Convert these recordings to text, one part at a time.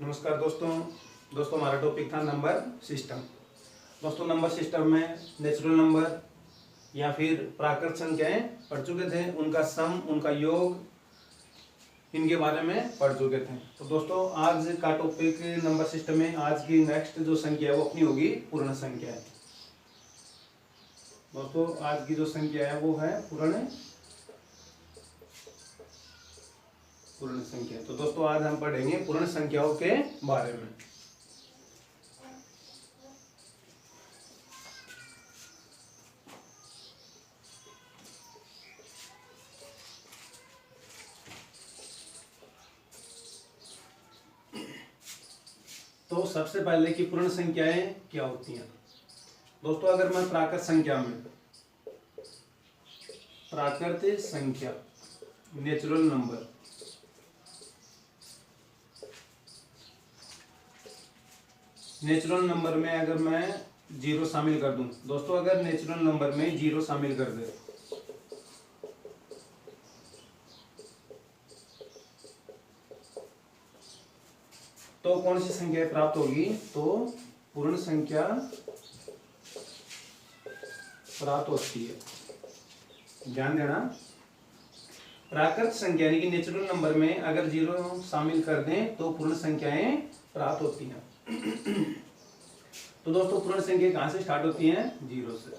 नमस्कार दोस्तों हमारा टॉपिक था नंबर सिस्टम। दोस्तों नंबर सिस्टम में नेचुरल नंबर या फिर प्राकृत संख्याएं पढ़ चुके थे, उनका सम, उनका योग, इनके बारे में पढ़ चुके थे। तो दोस्तों आज का टॉपिक नंबर सिस्टम में आज की नेक्स्ट जो संख्या है वो अपनी होगी पूर्ण संख्या है। दोस्तों आज की जो संख्या है वो है पूर्ण संख्या। तो दोस्तों आज हम पढ़ेंगे पूर्ण संख्याओं के बारे में। तो सबसे पहले की पूर्ण संख्याएं क्या होती हैं दोस्तों? अगर मैं प्राकृत संख्या में प्राकृत संख्या नेचुरल नंबर में अगर मैं जीरो शामिल कर दूं दोस्तों, अगर नेचुरल नंबर में जीरो शामिल कर दे तो कौन सी संख्या प्राप्त होगी? तो पूर्ण संख्या प्राप्त होती है। ध्यान देना, प्राकृत संख्या यानी कि नेचुरल नंबर में अगर जीरो शामिल कर दें तो पूर्ण संख्याएं प्राप्त होती हैं। तो दोस्तों पूर्ण संख्या कहां से स्टार्ट होती हैं? जीरो से।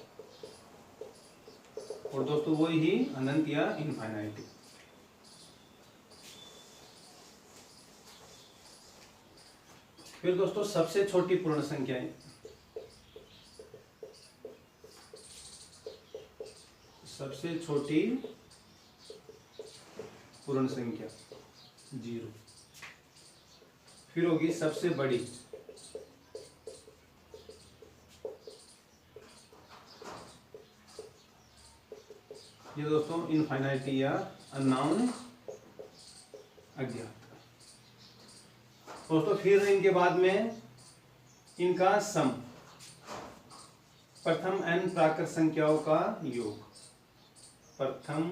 और दोस्तों वो ही अनंत या इनफाइनाइट। फिर दोस्तों सबसे छोटी पूर्ण संख्याएं, सबसे छोटी पूर्ण संख्या जीरो। फिर होगी सबसे बड़ी, ये दोस्तों इनफाइनाइटी या अननोन अज्ञात। दोस्तों फिर इनके बाद में इनका सम, प्रथम n प्राकृत संख्याओं का योग, प्रथम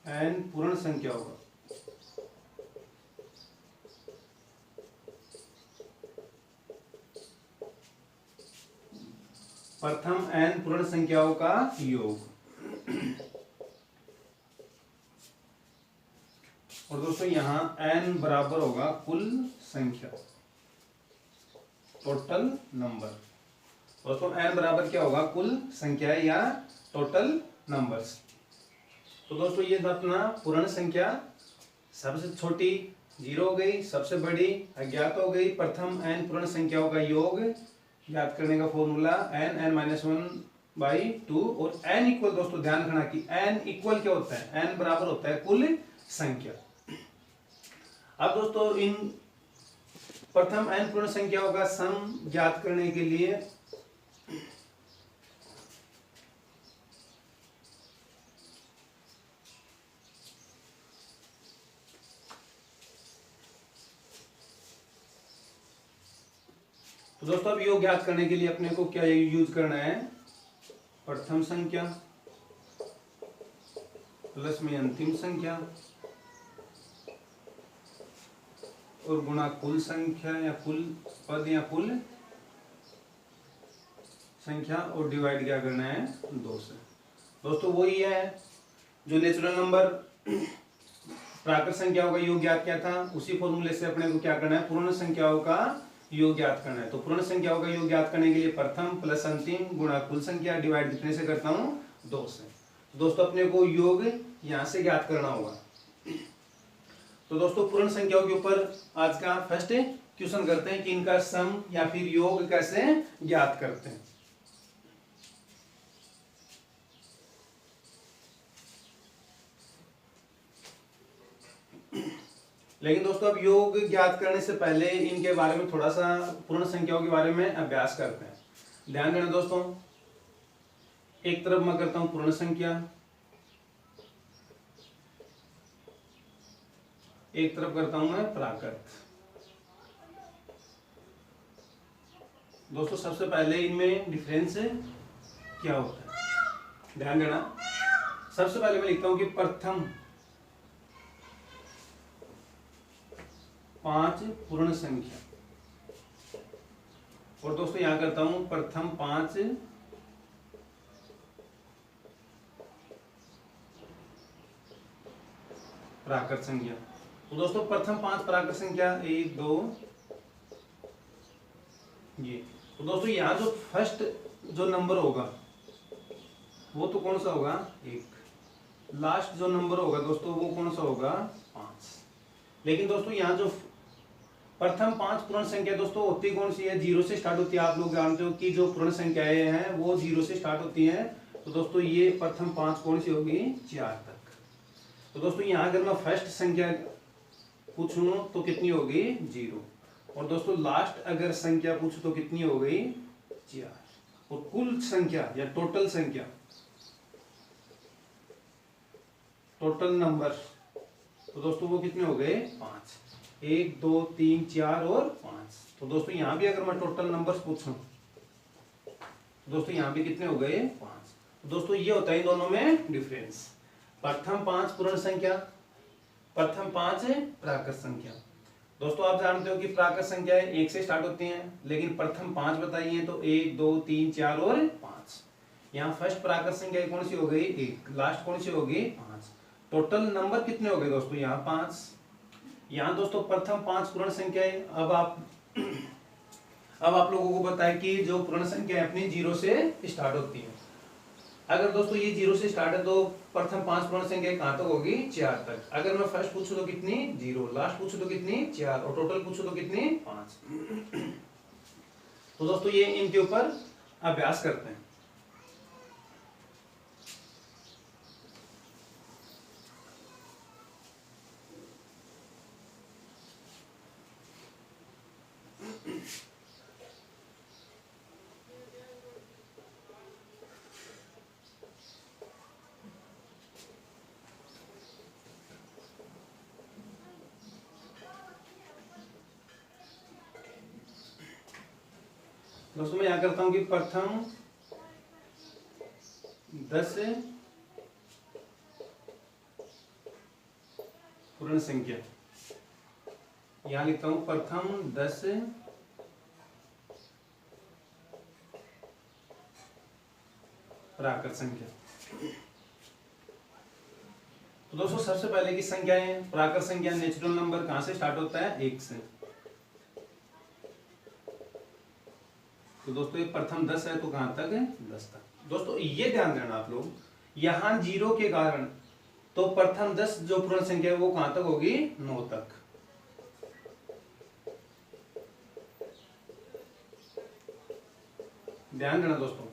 n पूर्ण संख्याओं का योग। और दोस्तों यहां n बराबर होगा कुल संख्या, टोटल नंबर। दोस्तों n बराबर क्या होगा? कुल संख्या या टोटल नंबर्स। तो दोस्तों ये था अपना पूर्ण संख्या। सबसे छोटी जीरो हो गई, सबसे बड़ी अज्ञात हो गई, प्रथम n पूर्ण संख्याओं का योग ज्ञात करने का फॉर्मूला n-1/2। और n इक्वल, दोस्तों ध्यान रखना कि n इक्वल क्या होता है? n बराबर होता है कुल संख्या। अब दोस्तों इन प्रथम n पूर्ण संख्याओं का सम ज्ञात करने के लिए तो दोस्तों अब योग ज्ञात करने के लिए अपने को क्या यूज करना है? प्रथम संख्या प्लस में अंतिम संख्या और गुणा कुल संख्या या कुल पद या कुल संख्या और डिवाइड क्या करना है? 2 से। दोस्तों वही है जो नेचुरल नंबर प्राकृत संख्याओं का योग ज्ञात किया था, उसी फॉर्मूले से अपने को क्या करना है? पूर्ण संख्याओं का योग ज्ञात करना है। तो पूर्ण संख्याओं का योग ज्ञात करने के लिए प्रथम प्लस अंतिम गुणा कुल संख्या डिवाइड कितने से करता हूं? 2 से। दोस्तों अपने को योग यहां से ज्ञात करना होगा। तो दोस्तों पूर्ण संख्याओं के ऊपर आज का फर्स्ट क्वेश्चन करते हैं कि इनका सम या फिर योग कैसे ज्ञात करते हैं। लेकिन दोस्तों अब योग ज्ञात करने से पहले इनके बारे में थोड़ा सा पूर्ण संख्याओं के बारे में अभ्यास करते हैं। ध्यान देना दोस्तों, एक तरफ मैं करता हूं पूर्ण संख्या, एक तरफ करता हूं मैं प्राकृत। दोस्तों सबसे पहले इनमें डिफरेंस क्या होता है? ध्यान देना, सबसे पहले मैं लिखता हूं कि प्रथम 5 पूर्ण संख्या। और दोस्तों यहां करता हूं प्रथम 5 प्राकृत संख्या। तो दोस्तों प्रथम 5 प्राकृत संख्या 1 2 ये। तो दोस्तों यहाँ जो फर्स्ट जो नंबर होगा वो तो कौन सा होगा 1। लास्ट जो नंबर होगा दोस्तों वो कौन सा होगा 5। लेकिन दोस्तों यहाँ जो प्रथम 5 पूर्ण संख्या दोस्तों होती कौन सी है, 0 से स्टार्ट होती है। आप लोग जानते हो कि जो पूर्ण संख्याएं हैं वो 0 से स्टार्ट होती हैं। तो दोस्तों ये प्रथम 5 कौन सी होगी 4 तक। तो दोस्तों यहाँ अगर मैं फर्स्ट संख्या पूछूं तो कितनी होगी 0। और दोस्तों लास्ट अगर संख्या पूछूं तो कितनी हो गई 4। और कुल संख्या या टोटल संख्या, टोटल नंबर, तो दोस्तों वो कितने हो गए 5। 1 2 3 4 और 5। तो दोस्तों यहां भी अगर मैं टोटल नंबर्स पूछूं तो दोस्तों यहां भी कितने हो गए 5। तो दोस्तों ये होता है इन दोनों में डिफरेंस। प्रथम 5 पूर्ण संख्या, प्रथम 5 प्राकृत संख्या। दोस्तों आप जानते हो कि प्राकृत संख्याएं 1 से स्टार्ट होती हैं, लेकिन प्रथम 5 बताई है तो 1 2 3 4 और 5। यहाँ फर्स्ट प्राकृत संख्या कौन सी हो गई 1, लास्ट कौन सी होगी 5। टोटल नंबर कितने हो गए दोस्तों यहाँ 5। यहाँ दोस्तों प्रथम 5 पूर्ण संख्याएं। अब आप लोगों को बताएं कि जो पूर्ण संख्या अपनी 0 से स्टार्ट होती है। अगर दोस्तों ये 0 से स्टार्ट है तो प्रथम 5 पूर्ण संख्या कहां तक होगी 4 तक। अगर मैं फर्स्ट पूछूं तो कितनी 0, लास्ट पूछूं तो कितनी 4 और टोटल पूछूं तो कितनी 5। तो दोस्तों ये इनके ऊपर अभ्यास करते हैं। दोस्तों मैं यहां करता हूं कि प्रथम 10 पूर्ण संख्या। यहां लिखता हूं प्रथम 10 प्राकृत संख्या। तो दोस्तों सबसे पहले की संख्याएं प्राकृत संख्या नेचुरल नंबर कहां से स्टार्ट होता है 1 से। तो दोस्तों ये प्रथम 10 है तो कहां तक है 10 तक। दोस्तों ये ध्यान देना आप लोग, यहां 0 के कारण तो प्रथम 10 जो पूर्ण संख्या है वो कहां तक होगी 9 तक। ध्यान देना दोस्तों,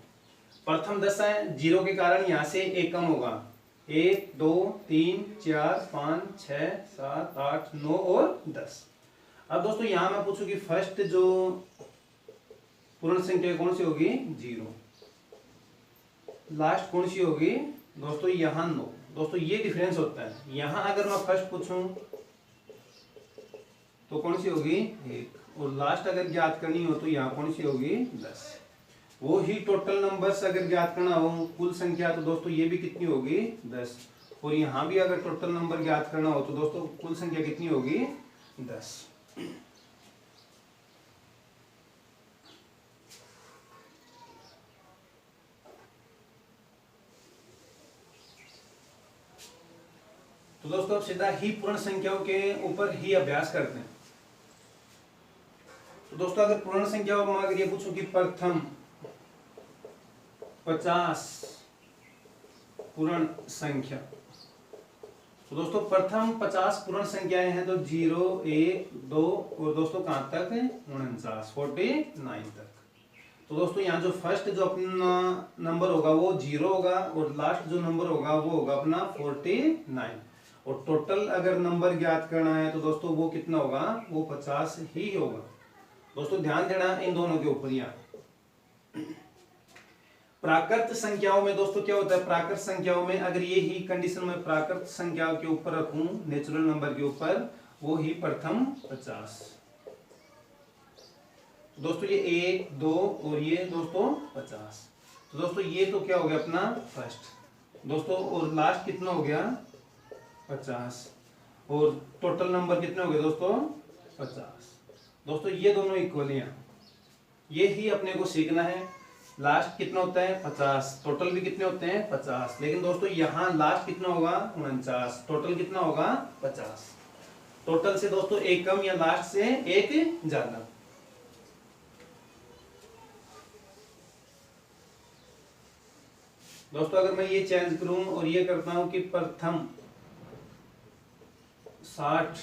प्रथम 10 है, 0 के कारण यहां से एक कम होगा। 1 2 3 4 5 6 7 8 9 और 10। अब दोस्तों यहां मैं पूछूं कि फर्स्ट जो पूर्ण संख्या कौन सी होगी 0, लास्ट कौन सी होगी दोस्तों यहाँ 9। दोस्तों ये डिफरेंस होता है। यहाँ अगर मैं फर्स्ट पूछूं तो कौन सी होगी 1 और लास्ट अगर ज्ञात करनी हो तो यहाँ कौन सी होगी 10। वो ही टोटल नंबर्स अगर ज्ञात करना हो कुल संख्या तो दोस्तों ये भी कितनी होगी 10। और यहाँ भी अगर टोटल नंबर ज्ञात करना हो तो दोस्तों कुल संख्या कितनी होगी 10। तो दोस्तों अब सीधा ही पूर्ण संख्याओं के ऊपर ही अभ्यास करते हैं। तो दोस्तों अगर पूर्ण संख्याओं में अगर ये पूछूं कि प्रथम 50 पूर्ण संख्या, तो दोस्तों प्रथम 50 पूर्ण संख्याएं हैं तो 0 1 2 और दोस्तों कहां तक 49 49 तक। तो दोस्तों यहाँ जो फर्स्ट जो अपना नंबर होगा वो 0 होगा और लास्ट जो नंबर होगा वो होगा अपना 49। और टोटल अगर नंबर ज्ञात करना है तो दोस्तों वो कितना होगा वो 50 ही होगा। दोस्तों ध्यान देना इन दोनों के ऊपर। यहाँ प्राकृत संख्याओं में दोस्तों क्या होता है, प्राकृत संख्याओं में अगर ये ही कंडीशन में प्राकृत संख्याओं के ऊपर रखूं नेचुरल नंबर के ऊपर, वो ही प्रथम 50। दोस्तों ये 1 2 और ये दोस्तों 50। तो दोस्तों ये तो क्या हो गया अपना फर्स्ट दोस्तों, और लास्ट कितना हो गया 50 और टोटल नंबर कितने हो गए दोस्तों 50। दोस्तों ये दोनों इक्वल हैं, ये ही अपने को सीखना है। लास्ट कितना होता है 50, टोटल भी कितने होते हैं 50, लेकिन दोस्तों यहाँ लास्ट कितना होगा 49, टोटल कितना होगा 50। टोटल से दोस्तों एक कम या लास्ट से एक ज्यादा। दोस्तों अगर मैं ये चेंज करूं और ये करता हूं कि प्रथम 60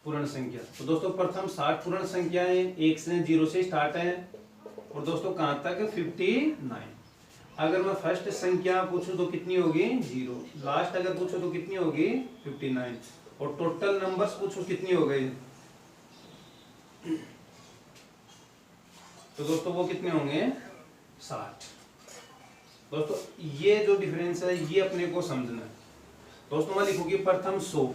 पूर्ण संख्या, तो दोस्तों प्रथम 60 पूर्ण संख्या है, 1 से 0 से स्टार्ट है और दोस्तों कहां तक 59। अगर मैं फर्स्ट संख्या पूछूं तो कितनी होगी 0, लास्ट अगर पूछूं तो कितनी होगी 59 और टोटल नंबर्स पूछूं कितनी हो गई, तो दोस्तों वो कितने होंगे 60। दोस्तों ये जो डिफरेंस है ये अपने को समझना है। दोस्तों मैं लिखूंगी प्रथम 100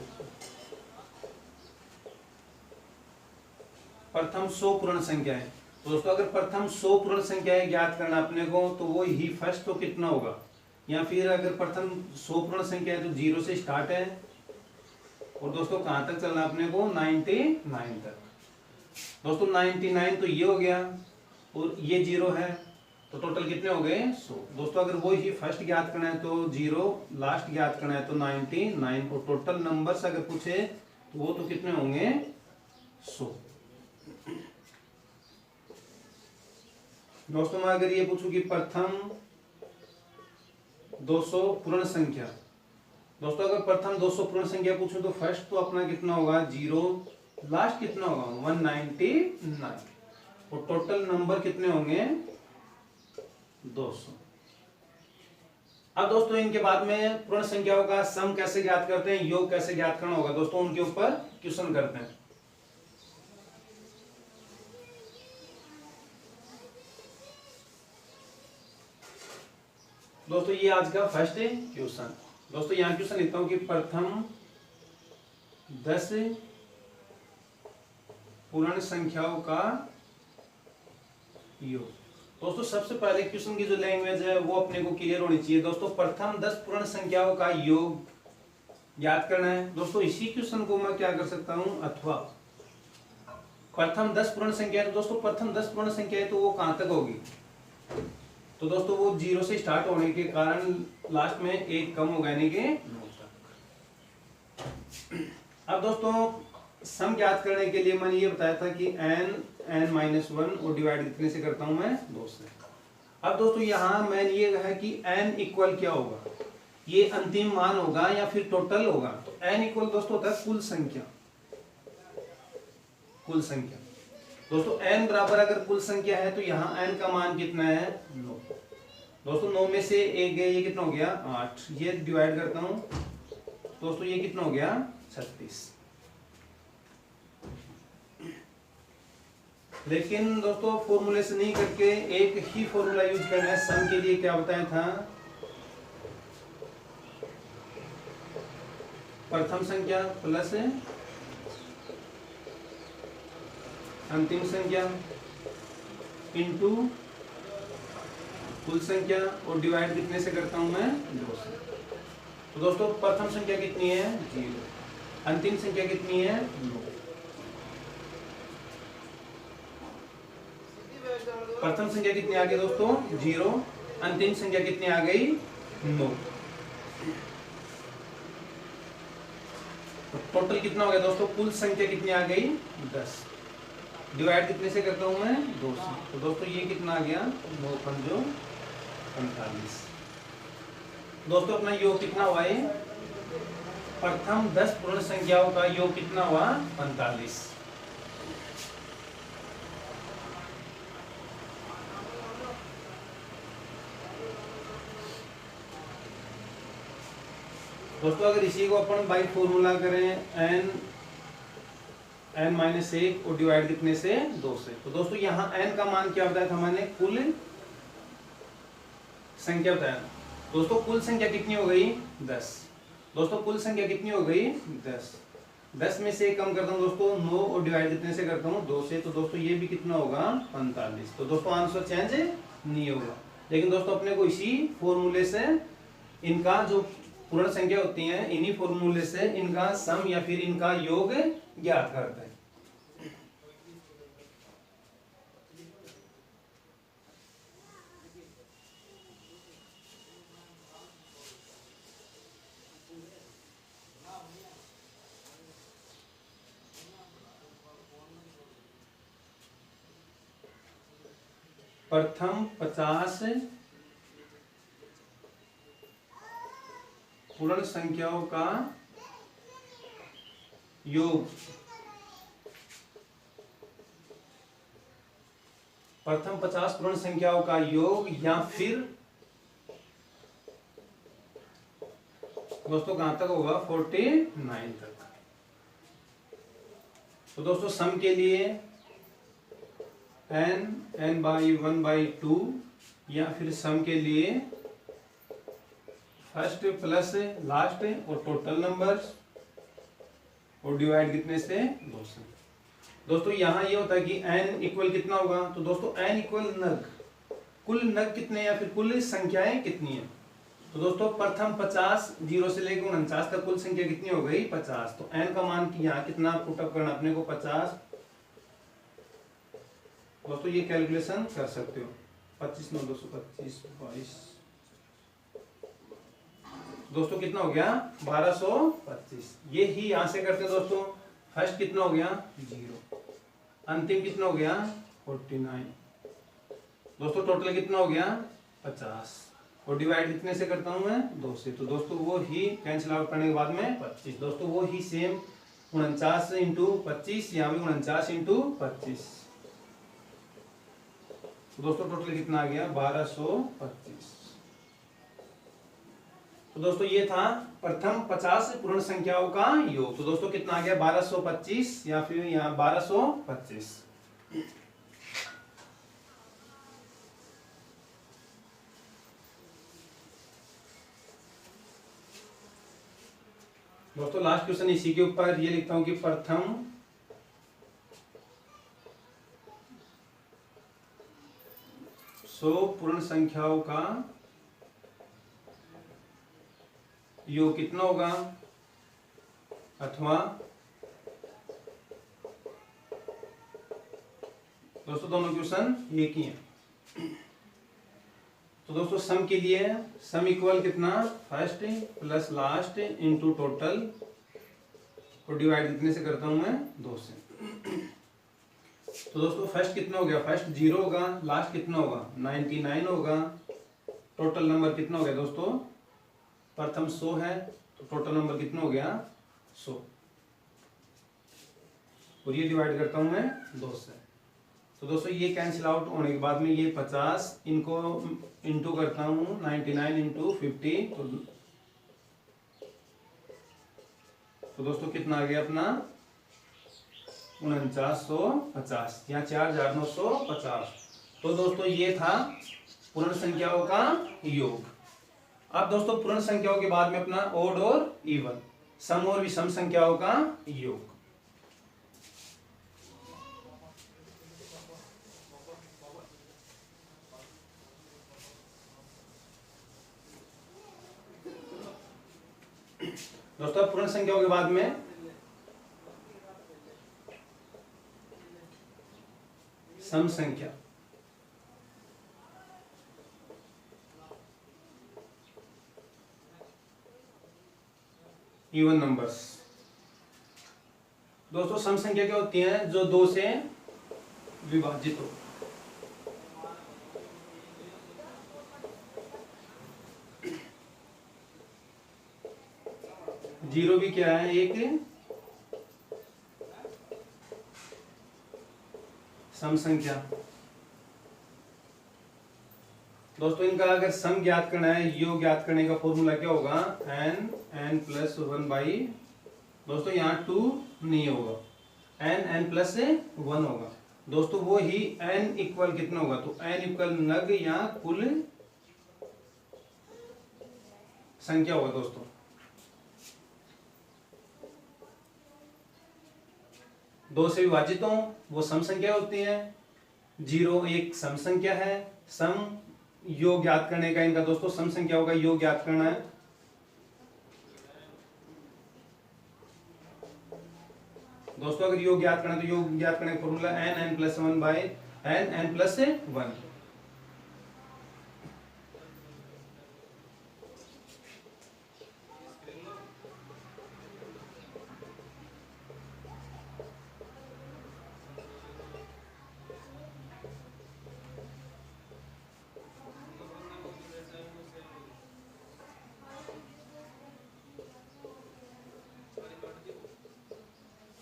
पूर्ण संख्या है। तो दोस्तों अगर प्रथम 100 पूर्ण संख्या है ज्ञात करना अपने को, तो वो ही फर्स्ट तो कितना होगा, या फिर अगर प्रथम 100 पूर्ण संख्या है तो 0 से स्टार्ट है और दोस्तों कहां तक चलना अपने को 99 तक। दोस्तों 99 तो ये हो गया और ये 0 है, तो टोटल कितने हो गए 100। दोस्तों अगर वो ही फर्स्ट ज्ञात करना है तो 0, लास्ट ज्ञात करना है तो 99 और टोटल नंबर्स अगर पूछे तो वो तो कितने होंगे 100। दोस्तों मैं अगर ये पूछूं कि प्रथम 200 पूर्ण संख्या, दोस्तों अगर प्रथम 200 पूर्ण संख्या पूछूं तो फर्स्ट तो अपना कितना होगा 0, लास्ट कितना होगा 199 और टोटल नंबर कितने होंगे 200। अब दोस्तों इनके बाद में पूर्ण संख्याओं का सम कैसे ज्ञात करते हैं, योग कैसे ज्ञात करना होगा, दोस्तों उनके ऊपर क्वेश्चन करते हैं। दोस्तों ये आज का फर्स्ट क्वेश्चन। दोस्तों यहाँ क्वेश्चन लिखता हूं कि प्रथम 10 पूर्ण संख्याओं का योग। दोस्तों सबसे पहले क्वेश्चन की जो लैंग्वेज है वो अपने को क्लियर होनी चाहिए। दोस्तों प्रथम 10 पूर्ण संख्याओं का योग ज्ञात करना है। दोस्तों इसी क्वेश्चन को मैं क्या कर सकता हूं, अथवा प्रथम 10 पूर्ण संख्या है तो दोस्तों प्रथम 10 पूर्ण संख्या है तो वो कहां तक होगी, तो दोस्तों वो 0 से स्टार्ट होने के कारण लास्ट में एक कम होगा यानी कि 9 तक। अब दोस्तों सम ज्ञात करने के लिए मैंने ये बताया था कि n-1 और डिवाइड कितने से करता हूं मैं 2 से। अब दोस्तों यहां मैंने ये कहा कि n इक्वल क्या होगा, ये अंतिम मान होगा या फिर टोटल होगा। तो n इक्वल दोस्तों होता है कुल संख्या। कुल संख्या दोस्तों n बराबर अगर कुल संख्या है तो यहाँ n का मान कितना है 9। दोस्तों 9 में से एक गए, ये कितना हो गया 8, ये डिवाइड करता हूं दोस्तों ये कितना हो गया 36। लेकिन दोस्तों फॉर्मूले से नहीं करके एक ही फॉर्मूला यूज करना है सम के लिए। क्या बताया था, प्रथम संख्या प्लस अंतिम संख्या इनटू कुल संख्या और डिवाइड कितने से करता हूं मैं 2 से। तो दोस्तों प्रथम संख्या कितनी है 0, अंतिम संख्या कितनी है 9। प्रथम संख्या कितनी आ गई दोस्तों 0, अंतिम संख्या कितनी आ गई 9। तो टोटल कितना हो गया दोस्तों, कुल संख्या कितनी आ गई 10, डिवाइड कितने से करता हूं मैं 2 से। तो दोस्तों ये कितना आ गया 9 पंजो 45। दोस्तों अपना योग कितना हुआ है, प्रथम 10 पूर्ण संख्याओं का योग कितना हुआ 45। दोस्तों अगर इसी को अपन बाई फॉर्मूला करें n-1 और डिवाइड कितने से 2 से, तो दोस्तों यहाँ n का मान क्या बताया था मैंने, कुल संख्या बताया। दोस्तों कुल संख्या कितनी हो गई 10। दोस्तों कुल संख्या कितनी हो गई 10, 10 में से कम करता हूँ दोस्तों 9 और डिवाइड कितने से करता हूँ 2 से, तो दोस्तों ये भी कितना होगा 45। तो दोस्तों आंसर चेंज नहीं होगा, लेकिन दोस्तों अपने को इसी फॉर्मूले से इनका जो पूर्ण संख्या होती हैं, इन्हीं फॉर्मूले से इनका सम या फिर इनका योग ज्ञात करता है। प्रथम 50 पूर्ण संख्याओं का योग, प्रथम 50 पूर्ण संख्याओं का योग या फिर दोस्तों कहां तक होगा 49 तक। तो दोस्तों सम के लिए n/1/2 या फिर सम के लिए फर्स्ट प्लस लास्ट और टोटल नंबर्स और डिवाइड कितने से 2 से। दोस्तों यहाँ ये होता है कि n इक्वल कितना होगा, तो दोस्तों n इक्वल नग, कुल नग कितने या फिर कुल संख्याएं कितनी है। तो दोस्तों प्रथम 50 0 से लेकर 49 तक कुल संख्या कितनी हो गई 50। तो n का मान यहाँ कितना पुटअप करना अपने को 50। दोस्तों ये कैलकुलेशन कर सकते हो 25 9 225 22 दोस्तों कितना हो गया 1225। ये ही यहां से करते हैं दोस्तों। फर्स्ट कितना हो गया 0, अंतिम कितना हो गया 49। दोस्तों टोटल कितना हो गया 50 और डिवाइड कितने से करता हूं मैं 2 से। तो दोस्तों वो ही कैंसिल आउट करने के बाद में 25। दोस्तों वो ही सेम 49 इंटू 25, यहाँ भी 49 इंटू 25। तो दोस्तों टोटल कितना आ गया 1225। तो दोस्तों ये था प्रथम 50 पूर्ण संख्याओं का योग। तो दोस्तों कितना आ गया 1225 या फिर यहाँ 1225। दोस्तों लास्ट क्वेश्चन इसी के ऊपर ये लिखता हूं कि प्रथम 100 पूर्ण संख्याओं का योग कितना होगा, अथवा दोस्तों दोनों क्वेश्चन एक ही है। तो दोस्तों सम के लिए सम इक्वल कितना first plus last into total और डिवाइड कितने से करता हूं मैं 2 से। तो दोस्तों फर्स्ट कितना हो गया, फर्स्ट 0 होगा, लास्ट कितना होगा 99 होगा, टोटल नंबर कितना हो गया दोस्तों, प्रथम 100 है तो टोटल नंबर कितना हो गया 100 और ये डिवाइड करता हूं मैं 2 से। तो दोस्तों ये कैंसिल आउट होने के बाद में ये 50 इनको इंटू करता हूं 99 इंटू 50 तो दोस्तों कितना आ गया अपना 4950 या 4950। तो दोस्तों ये था पूर्ण संख्याओं का योग। अब दोस्तों पूर्ण संख्याओं के बाद में अपना ओड और इवन, सम और विषम संख्याओं का योग। दोस्तों पूर्ण संख्याओं के बाद में सम संख्या, इवन नंबर्स। दोस्तों सम संख्या क्या होती है, जो 2 से विभाजित हो। जीरो भी क्या है, एक सम संख्या। दोस्तों इनका अगर सम ज्ञात करना है, योग ज्ञात करने का फॉर्मूला क्या होगा, n प्लस 1 बाई, दोस्तों यहाँ 2 नहीं होगा, n प्लस 1 होगा। दोस्तों वो ही n इक्वल कितना होगा, तो n इक्वल नग या कुल संख्या होगा। दोस्तों दो से विभाजित हो वो सम संख्या होती है। 0 एक सम संख्या है। सम योग ज्ञात करने का इनका दोस्तों सम संख्याओं का योग ज्ञात करना है। दोस्तों अगर योग ज्ञात करना तो योग ज्ञात करने का फॉर्मूला n+1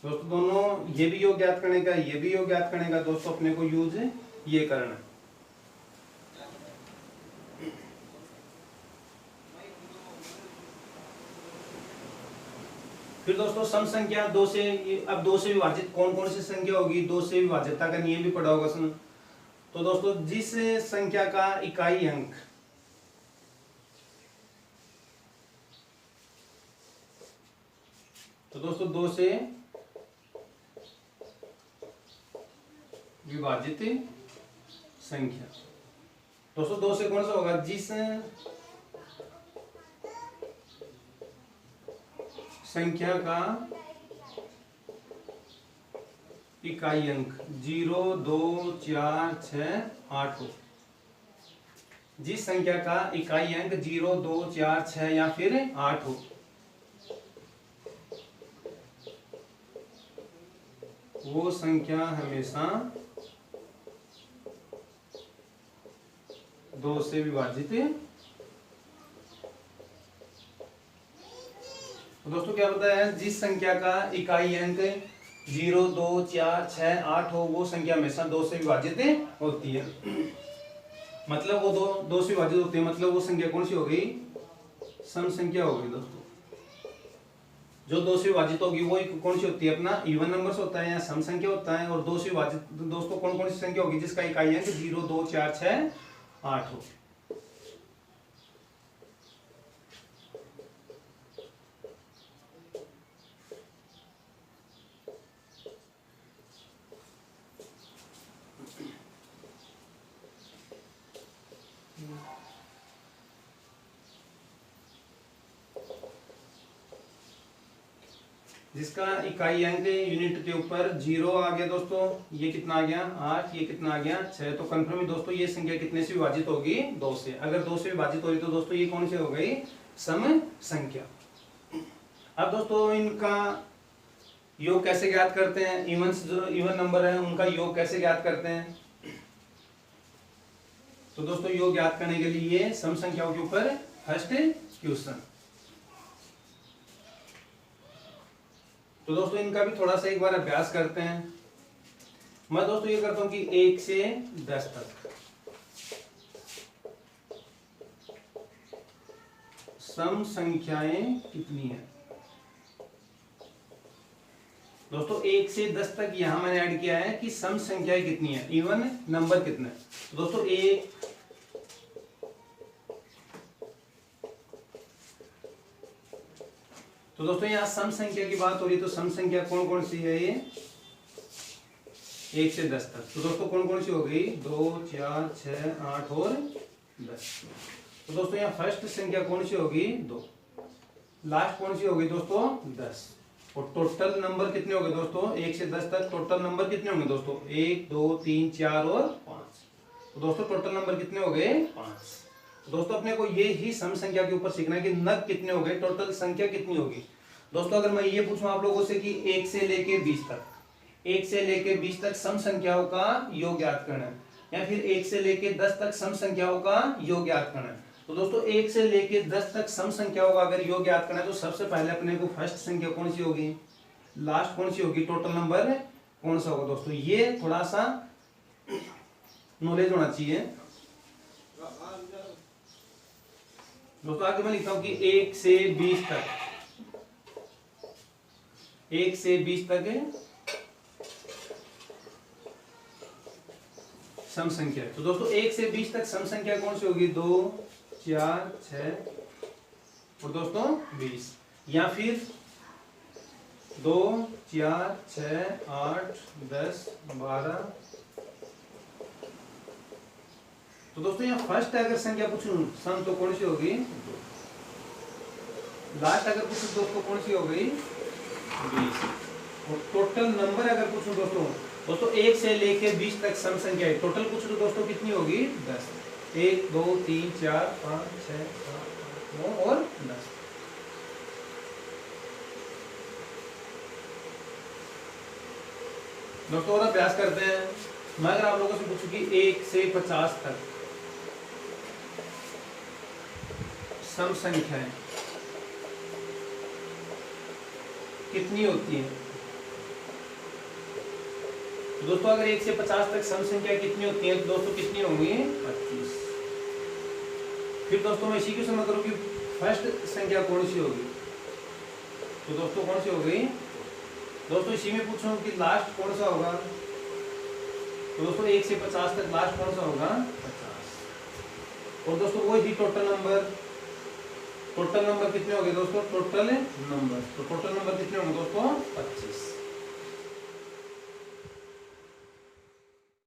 दोस्तों दोनों ये भी योग ज्ञात करने का, ये भी योग ज्ञात करने का, दोस्तों अपने को यूज ये करना। फिर दोस्तों सम संख्या दो से, अब दो से विभाजित कौन कौन सी संख्या होगी, दो से विभाज्यता का नियम भी पढ़ा होगा सुन। तो दोस्तों जिस संख्या का इकाई अंक तो दोस्तों दो से विभाजित संख्या, दोस्तों दो से कौन सा होगा, जिस संख्या का इकाई अंक 0, 2, 4, 6, 8 हो, जिस संख्या का इकाई अंक 0, 2, 4, 6 या फिर 8 हो, वो संख्या हमेशा दो से विभाजित। तो दोस्तों क्या बताया है, जिस संख्या का इकाई अंक 0, 2, 4, 6, 8 हो, वो संख्या हमेशा दो से विभाजित होती है। मतलब वो दो से विभाजित होती है, मतलब वो संख्या कौन सी हो गई, सम संख्या हो गई। दोस्तों जो दो से विभाजित होगी वो कौन सी होती है, अपना इवन नंबर से होता है या सम संख्या होता है। और दो से विभाजित दोस्तों कौन कौन सी संख्या होगी, जिसका इकाई अंक 0, 2, 4, 6, 8 हो। जिसका इकाई अंक यूनिट के ऊपर 0 आ गया दोस्तों, ये कितना आ गया 8, ये कितना आ गया 6। तो कंफर्म दोस्तों ये संख्या कितने से विभाजित होगी, 2 से। अगर 2 से विभाजित होगी तो दोस्तों ये कौन सी हो गई, सम संख्या। अब दोस्तों इनका योग कैसे ज्ञात करते हैं, इवन नंबर है उनका योग कैसे ज्ञात करते हैं। तो दोस्तों योग ज्ञात करने के लिए सम संख्याओं के ऊपर फर्स्ट क्वेश्चन। तो दोस्तों इनका भी थोड़ा सा एक बार अभ्यास करते हैं। मैं दोस्तों ये करता हूं कि 1 से 10 तक सम संख्याएं कितनी है। दोस्तों 1 से 10 तक यहां मैंने ऐड किया है कि सम संख्याएं कितनी है, इवन नंबर कितने। तो दोस्तों तो दोस्तों यहाँ सम संख्या की बात हो रही है, तो सम संख्या कौन कौन सी है, ये 1 से 10 तक। तो दोस्तों कौन कौन सी हो गई, 2, 4, 6, 8 और 10। तो दोस्तों यहाँ फर्स्ट संख्या कौन सी होगी, 2। लास्ट कौन सी होगी दोस्तों, 10। और टोटल नंबर कितने हो गए दोस्तों, 1 से 10 तक टोटल नंबर कितने होंगे दोस्तों, 1, 2, 3, 4 और 5। तो दोस्तों टोटल नंबर कितने हो गए, 5। तो दोस्तों अपने को ये ही सम संख्या के ऊपर सीखना है कि नग कितने हो गए, टोटल संख्या कितनी होगी। दोस्तों अगर मैं ये पूछूं आप लोगों से कि 1 से लेके 20 तक, 1 से लेके 20 तक सम संख्याओं का योग ज्ञात करना है, या फिर 1 से लेके 10 तक सम संख्याओं का योग ज्ञात करना है। तो दोस्तों 1 से लेके 10 तक सम संख्याओं का अगर योग ज्ञात करना है तो सबसे पहले अपने को फर्स्ट संख्या कौन सी होगी, लास्ट कौन सी होगी, टोटल नंबर कौन सा होगा। दोस्तों ये थोड़ा सा नॉलेज होना चाहिए। दोस्तों आगे मैं लिखता हूं कि 1 से 20 तक, 1 से 20 तक सम संख्या। तो दोस्तों 1 से 20 तक सम संख्या कौन सी होगी, 2, 4, 6 और दोस्तों 20, या फिर 2, 4, 6, 8, 10, 12। तो दोस्तों यहाँ फर्स्ट अगर संख्या पूछूं सम तो कौन सी होगी, 2। लास्ट अगर पूछूं दोस्तों कौन सी हो गई, 20। और टोटल नंबर अगर पूछूं दोस्तों, दोस्तों 1 से लेके 20 तक सम संख्या है, टोटल पूछूं तो दोस्तों कितनी होगी 10। 1 2 3 4 5 6 7 8 9 और 10। दोस्तों और अभ्यास करते हैं। मैं अगर आप लोगों से पूछूं कि 1 से 50 तक सम संख्याएं कितनी होती हैं, तो दोस्तों अगर 1 से 50 तक सम संख्या कितनी होती हैं, तो दोस्तों कितनी होंगी 25। फिर दोस्तों मैं इसी क्वेश्चन में करूँ कि फर्स्ट संख्या कौन सी होगी, तो दोस्तों कौन सी होगी, दोस्तों इसी में पूछूं कि लास्ट कौन सा होगा, तो दोस्तों 1 से 50 तक लास्ट कौन सा होगा 50। और दोस्तों वो ही टोटल नंबर कितने हो गए दोस्तों, टोटल नंबर, तो टोटल नंबर कितने होंगे दोस्तों